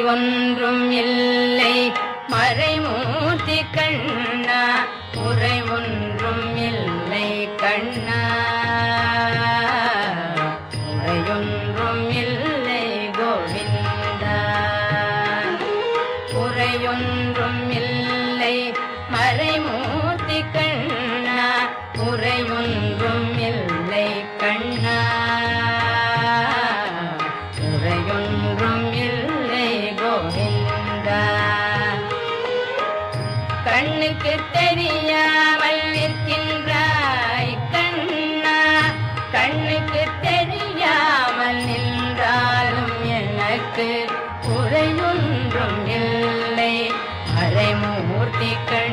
ஒன்றும் இல்லை மறைமூர்த்தி கண்ணா குறை ஒன்றும் இல்லை கண்ணா குறையொன்றும் இல்லை கோவிந்தா குறையொன்றும் இல்லை மறைமூர்த்தி கண்ணா குறையொன்றும் இல்லை கண்ணா குறையொன்றும் இல்லை கோவிந்தா கண்ணுக்கு தெரியாமல் நிற்கின்றாய் கண்ணா கண்ணுக்கு தெரியாமல் நின்றாலும் எனக்கு குறையொன்றும் இல்லை மறைமூர்த்தி கண்ணா